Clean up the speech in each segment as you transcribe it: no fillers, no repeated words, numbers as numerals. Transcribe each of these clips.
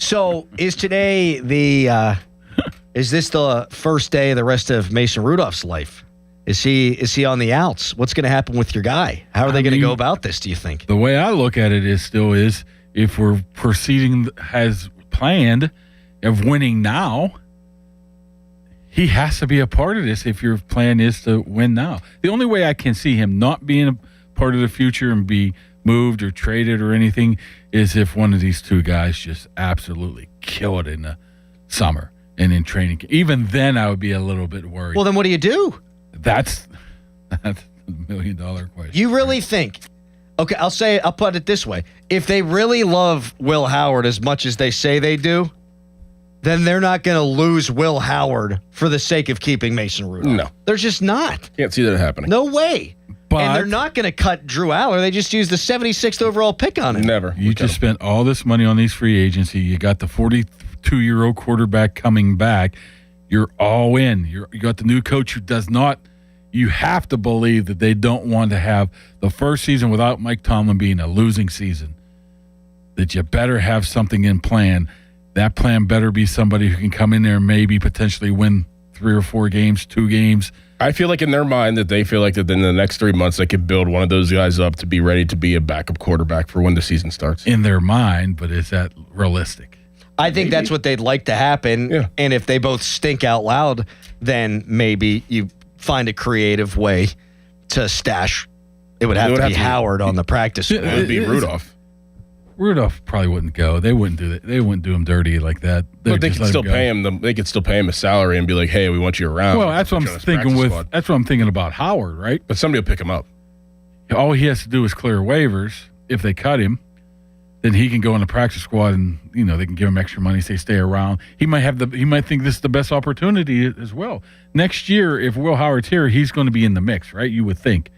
So is today is this the first day of the rest of Mason Rudolph's life? Is he on the outs? What's going to happen with your guy? How are they going to go about this, do you think? The way I look at it is if we're proceeding as planned of winning now, he has to be a part of this if your plan is to win now. The only way I can see him not being a part of the future and be moved or traded or anything is if one of these two guys just absolutely kill it in the summer and in training. Even then, I would be a little bit worried. Well, then what do you do? That's the $1 million question. You really think? Okay, I'll put it this way. If they really love Will Howard as much as they say they do, then they're not going to lose Will Howard for the sake of keeping Mason Rudolph. No. They're just not. Can't see that happening. No way. And they're not going to cut Drew Aller. They just used the 76th overall pick on it. Never. You just spent all this money on these free agency. You got the 42-year-old quarterback coming back. You're all in. You got the new coach who does not. You have to believe that they don't want to have the first season without Mike Tomlin being a losing season. That you better have something in plan. That plan better be somebody who can come in there and maybe potentially win 3 or 4 games, 2 games. I feel like in their mind that they feel like that in the next 3 months they could build one of those guys up to be ready to be a backup quarterback for when the season starts. In their mind, but is that realistic? I think that's what they'd like to happen. Yeah. And if they both stink out loud, then maybe you find a creative way to stash. It would have to be Howard on the practice squad. It would be Rudolph. Rudolph probably wouldn't go. They wouldn't do that. They wouldn't do him dirty like that. But they could still pay him. They could still pay him a salary and be like, "Hey, we want you around." Well, that's what I'm thinking with. Squad. That's what I'm thinking about Howard, right? But somebody will pick him up. All he has to do is clear waivers. If they cut him, then he can go in the practice squad, and they can give him extra money. Say stay around. He might think this is the best opportunity as well. Next year, if Will Howard's here, he's going to be in the mix, right? You would think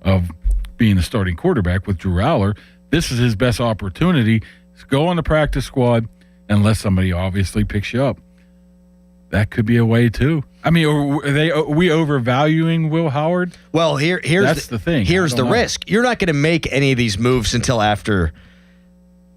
of being a starting quarterback with Drew Aller. This is his best opportunity. Go on the practice squad unless somebody obviously picks you up. That could be a way too. I mean, are we overvaluing Will Howard? Well, here's the thing. Here's the risk. You're not going to make any of these moves until after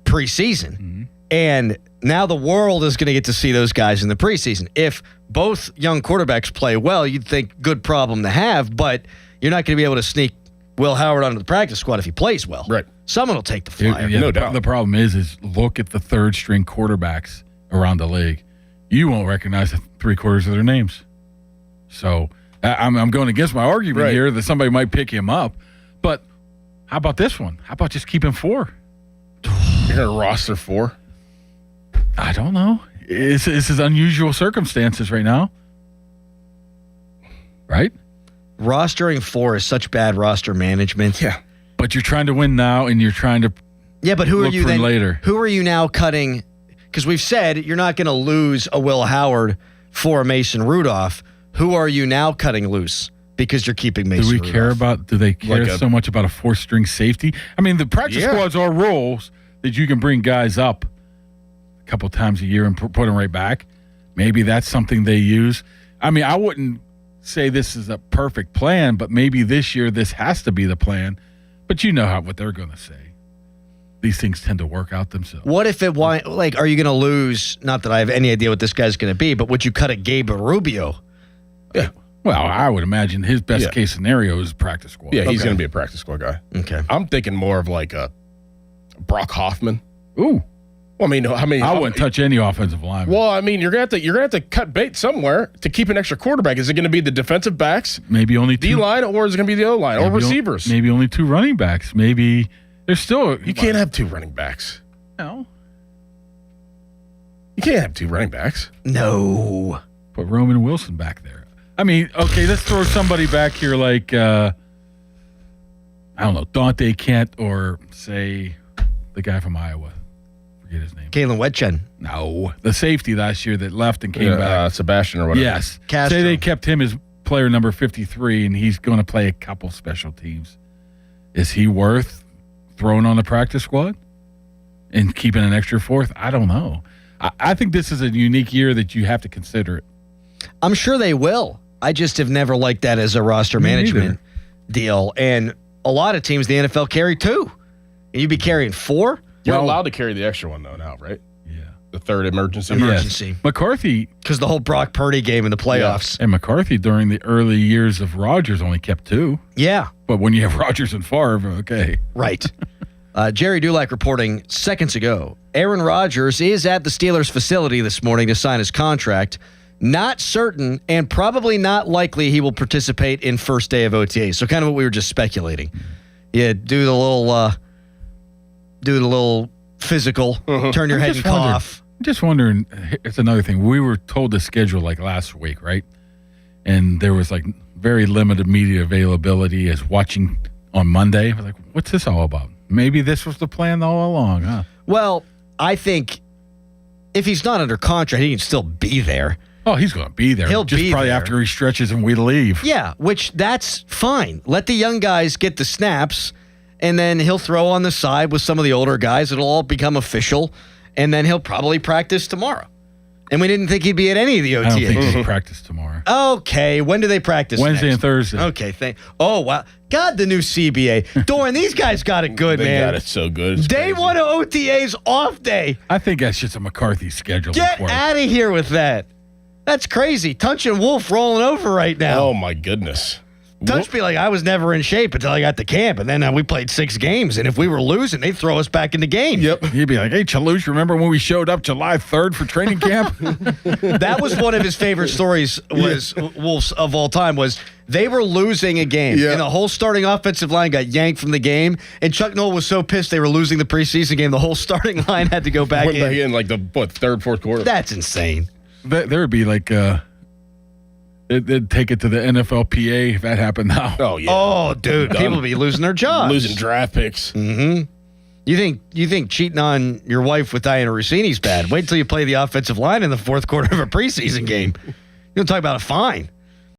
preseason. Mm-hmm. And now the world is going to get to see those guys in the preseason. If both young quarterbacks play well, you'd think good problem to have, but you're not going to be able to sneak Will Howard onto the practice squad if he plays well. Right. Someone will take the flyer. No doubt. The problem is look at the third-string quarterbacks around the league. You won't recognize 3/4 of their names. So I'm going against my argument here that somebody might pick him up. But how about this one? How about just keeping 4? You're going to roster 4? I don't know. This is unusual circumstances right now. Right? Rostering 4 is such bad roster management. Yeah. But you're trying to win now, and you're trying to but who look are you for then later? Who are you now cutting? Because we've said you're not going to lose a Will Howard for a Mason Rudolph. Who are you now cutting loose because you're keeping Mason Rudolph? Do they care so much about a 4-string safety? I mean, the practice squads are rules that you can bring guys up a couple times a year and put them right back. Maybe that's something they use. I mean, I wouldn't say this is a perfect plan, but maybe this year this has to be the plan. But you know what they're going to say. These things tend to work out themselves. What if are you going to lose, not that I have any idea what this guy's going to be, but would you cut a Gabe Rubio? Yeah. Well, I would imagine his best case scenario is practice squad. Yeah, he's going to be a practice squad guy. Okay. I'm thinking more of like a Brock Hoffman. Ooh. Well, I wouldn't touch any offensive lineman. Well, I mean, you're gonna have to cut bait somewhere to keep an extra quarterback. Is it going to be the defensive backs, maybe only D line, or is it going to be the O line or receivers? Maybe only 2 running backs. Maybe there's still you can't have 2 running backs. No, you can't have 2 running backs. No, put Roman Wilson back there. I mean, okay, let's throw somebody back here like I don't know, Dante Kent or say the guy from Iowa. Forget his name. Kalen Wetchen. No, the safety last year that left and came back. Sebastian or whatever. Yes. Castro. Say they kept him as player number 53, and he's going to play a couple special teams. Is he worth throwing on the practice squad and keeping an extra 4th? I don't know. I think this is a unique year that you have to consider it. I'm sure they will. I just have never liked that as a roster management deal. And a lot of teams, the NFL carry 2. And you'd be carrying 4? You're allowed to carry the extra one, though, now, right? Yeah. third emergency. Emergency. Yes. McCarthy, because the whole Brock Purdy game in the playoffs. and McCarthy during the early years of Rodgers only kept 2. Yeah, But when you have Rodgers and Favre, okay. right. Jerry Dulac reporting seconds ago. Aaron Rodgers is at the Steelers facility this morning to sign his contract. Not certain and probably not likely he will participate in first day of OTA. So kind of what we were just speculating. Yeah, do the little physical, turn your head and cough. I'm just wondering, it's another thing. We were told the schedule like last week, right? And there was like very limited media availability as watching on Monday. I was like, what's this all about? Maybe this was the plan all along, huh? Well, I think if he's not under contract, he can still be there. Oh, he's going to be there. He'll just be probably there. after he stretches and we leave. Yeah, which that's fine. Let the young guys get the snaps, and then he'll throw on the side with some of the older guys. It'll all become official, and then he'll probably practice tomorrow. And we didn't think he'd be at any of the OTAs. I don't think he'll practice tomorrow. Okay, when do they practice? Wednesday next? and Thursday. Okay, oh, wow. God, the new CBA. Dorin, these guys got it good, They man. got it so good. It's Day crazy. 1 of OTAs, off day. I think that's just a McCarthy schedule. Get out of here with that. That's crazy. Tunch and Wolf rolling over right now. Oh, my goodness. Tunch be like, I was never in shape until I got to camp, and then we played 6 games, and if we were losing, they'd throw us back in the game. Yep. He'd be like, hey, Chalush, remember when we showed up July 3rd for training camp? That was one of his favorite stories was Wolf's of all time was they were losing a game, Yeah. and the whole starting offensive line got yanked from the game, and Chuck Noll was so pissed they were losing the preseason game, the whole starting line had to go back Went in. back in like the third, fourth quarter. That's insane. There would be like, they'd take it to the NFLPA if that happened now. Oh, yeah. Oh, dude, Done. people be losing their jobs. Losing draft picks. You think cheating on your wife with Diana Rossini's bad? Wait till you play the offensive line in the fourth quarter of a preseason game. You don't talk about a fine.